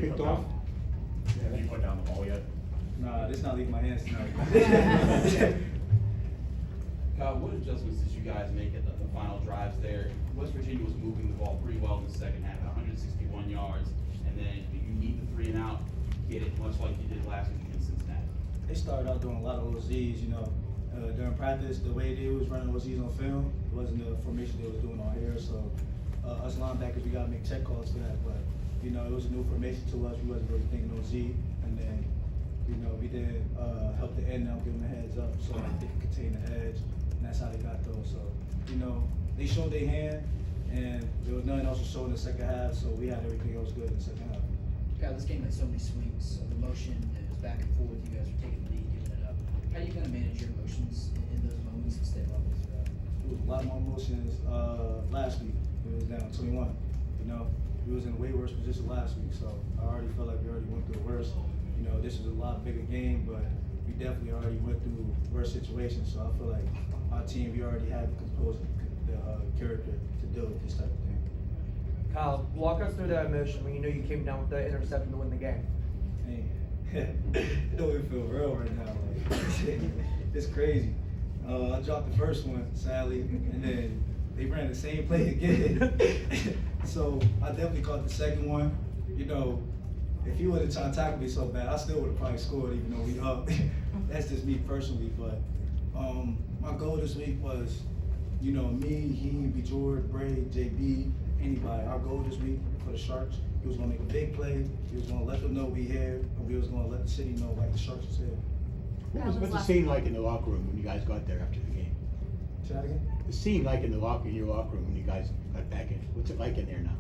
picked off? Have you put down the ball yet? Nah, this not leaving my hands tonight. Kyle, what adjustments did you guys make at the final drives there? West Virginia was moving the ball pretty well in the second half, 161 yards, and then you need the 3 and out, get it much like you did last week against Cincinnati. They started out doing a lot of OZs, you know. During practice, the way they was running OZs on film, it wasn't the formation they was doing on here. So us linebackers, we gotta make check calls for that. But you know, it was a new formation to us. We wasn't really thinking OZ, and then you know we did help the end now, give them a heads up so they could contain the edge, and that's how they got those. So you know, they showed their hand, and there was nothing else to show in the second half. So we had everything else good in the second half. God, this game had so many swings of emotion. It was back and forth. You guys were taking the lead, giving it up. How are you going to manage your emotions in those moments and stay level throughout? It was a lot more emotions last week. It was down 21. You know, we was in a way worse position last week, so I already felt like we already went through the worst. You know, this was a lot bigger game, but we definitely already went through worse situations. So I feel like our team, we already had the composure, the character to deal with this type of thing. Kyle, walk us through that emotion when you knew you came down with the interception to win the game. It don't even feel real right now. Like, it's crazy. I dropped the first one, sadly, and then they ran the same play again. So I definitely caught the second one. You know, if he would have tried to tackle me so bad, I still would have probably scored even though we up. That's just me personally. But my goal this week was, you know, me, he, B. George, Bray, JB, anybody. Our goal this week for the Sharks, he was going to make a big play. He was going to let them know we here, and we was going to let the city know like the Sharks was here. What's the scene like in the locker room when you guys got there after the game? Say that again? The scene like in your locker room when you guys got back in. What's it like in there now?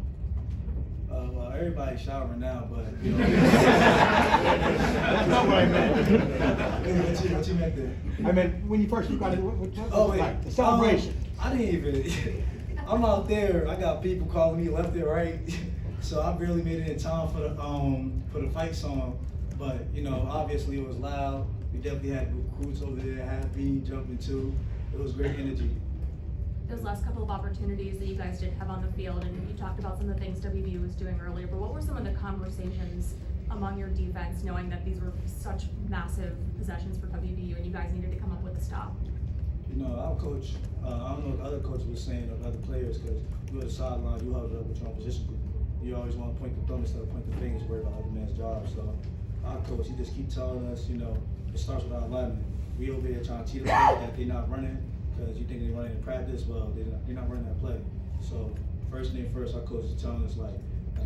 Well, everybody's showering now, but you know. That's not what I meant. What you meant there? I meant when you first got it. What was it like? The celebration. I didn't even. I'm out there. I got people calling me left and right, so I barely made it in time for the fight song. But you know, obviously it was loud. We definitely had recruits over there, happy, jumping too. It was great energy. Those last couple of opportunities that you guys did have on the field, and you talked about some of the things WVU was doing earlier, but what were some of the conversations among your defense, knowing that these were such massive possessions for WVU and you guys needed to come up with a stop? You know, our coach, I don't know what other coaches were saying or other players, because you at the sideline, you huddled up with your own position group. You always want to point the thumb instead of point the fingers, worry about other man's job. So our coach, he just keep telling us, you know, it starts with our alignment. We over here trying to cheat us that they're not running, because you think they're running in practice. Well, they're not running that play. So first thing first, our coach is telling us like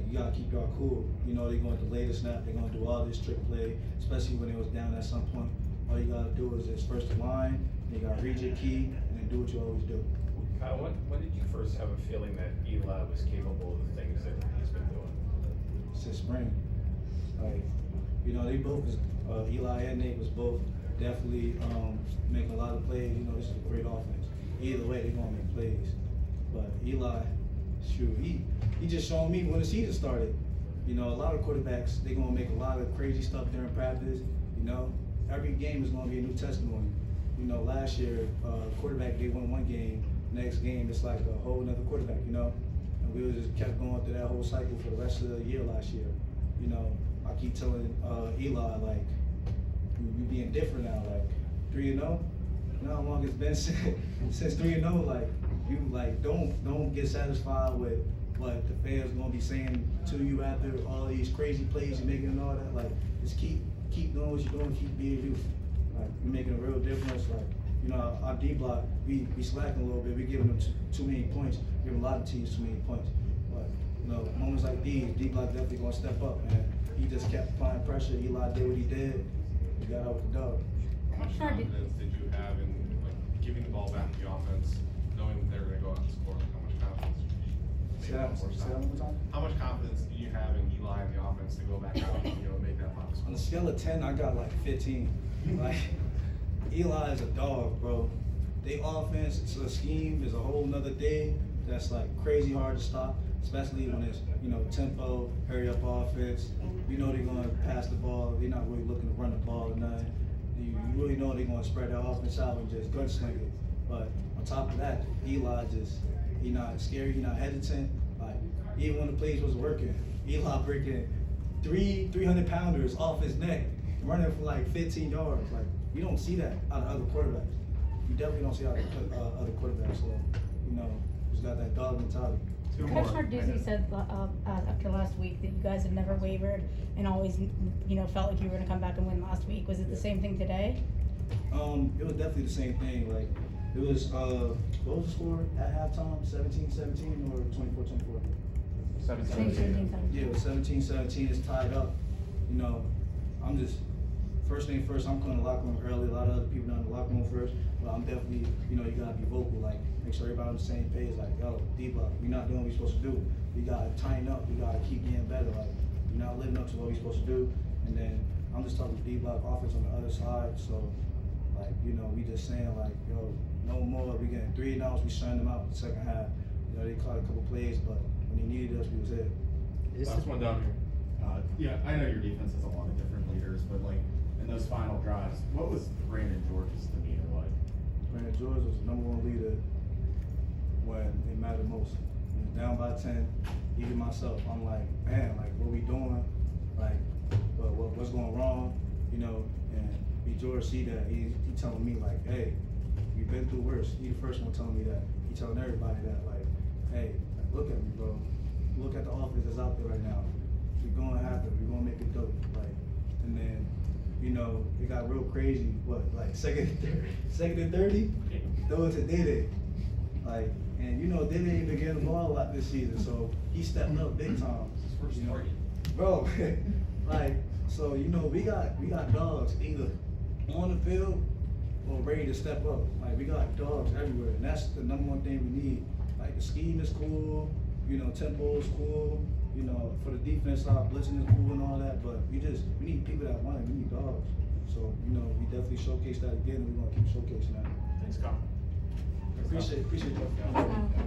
you gotta keep y'all cool. You know, they're going to delay the snap. They're going to do all this trick play, especially when it was down at some point. All you gotta do is just first line. You gotta read your key and then do what you always do. Kyle, when did you first have a feeling that Eli was capable of the things that he's been doing? Since spring, like you know, they both was Eli and Nate was both definitely making a lot of plays. You know, this is a great offense. Either way, they're gonna make plays. But Eli, shoot, he just showed me when the season started. You know, a lot of quarterbacks, they're gonna make a lot of crazy stuff during practice. You know, every game is gonna be a new testimony. You know, last year, quarterback, they won one game. Next game, it's like a whole another quarterback, you know? And we just kept going through that whole cycle for the rest of the year last year. You know, I keep telling Eli, like, we being different now, like 3-0. You know how long it's been since 3-0. Like you, like don't get satisfied with what the fans gonna be saying to you after all these crazy plays you're making and all that. Like just keep doing what you're doing, keep being you. Like you're making a real difference. Like you know our D block, we slacking a little bit. We're giving them too many points. Giving a lot of teams too many points. But you know moments like these, D block definitely gonna step up, man. He just kept applying pressure. Eli did what he did. We got out with the dog. How much confidence did you have in giving the ball back to the offense, knowing that they were going to go out and score? How much confidence? Say that one more time. How much confidence do you have in Eli and the offense to go back out and make that final score? On a scale of 10, I got like 15. Like Eli is a dog, bro. They offense, it's a scheme, is a whole nother day. That's like crazy hard to stop, especially when it's tempo, hurry up offense. You know they're gonna pass the ball. They're not really looking to run the ball or nothing. You really know they're gonna spread their offense out and just gunsling it. But on top of that, Eli he not scary, he not hesitant. Like even when the plays was working, Eli breaking three 300-pounders off his neck, running for like 15 yards. Like, you don't see that out of other quarterbacks. You definitely don't see out of other quarterbacks. So, you know, he's got that dog mentality. Commissioner Dizzy said after last week that you guys have never wavered and always, you know, felt like you were gonna come back and win last week. Was it the same thing today? It was definitely the same thing. Like, it was, what was the score at halftime? 17-17 or 24-24? 17. Yeah, it was 17-17. It's tied up. You know, I'm just, first thing first, I'm going to the locker room early. A lot of other people down in the locker room first. But I'm definitely, you know, you got to be vocal. Like, make sure everybody on the same page. Like, yo, D-Block, we're not doing what we're supposed to do. We got to tighten up. We got to keep getting better. Like, we're not living up to what we're supposed to do. And then I'm just talking D-Block offense on the other side. So, like, you know, we just saying, like, yo, no more. We getting 3 and outs. We shutting them out in the second half. You know, they caught a couple plays, but when they needed us, we was there. Last one down here. Yeah, I know your defense has a lot of different leaders, but like in those final drives, what was Brandon George's demeanor like? Brandon George was the #1 leader when it mattered most. When it was down by 10, even myself, I'm like, man, like, what we doing? Like, what's going wrong? You know, and B. George see that. He telling me, like, hey, we've been through worse. He the first one telling me that. He telling everybody that, like, hey, look at me, bro. Look at the offense that's out there right now. We're going to happen. We're going to make it dope. Like, and then, you know, it got real crazy. What, like second and 30? Throw it to Dede. Like, and you know, Dede ain't been getting the ball a lot this season, so he stepped up big time. His first You know? target. Bro, like, so you know, we got dogs either on the field or ready to step up. Like, we got dogs everywhere, and that's the #1 thing we need. Like, the scheme is cool. You know, tempo is cool. You know, for the defense side, blitzing is cool and all that. But we need people that want it. We need dogs. So, you know, we definitely showcase that again, and we're gonna keep showcasing that. Thanks, Con. Appreciate it.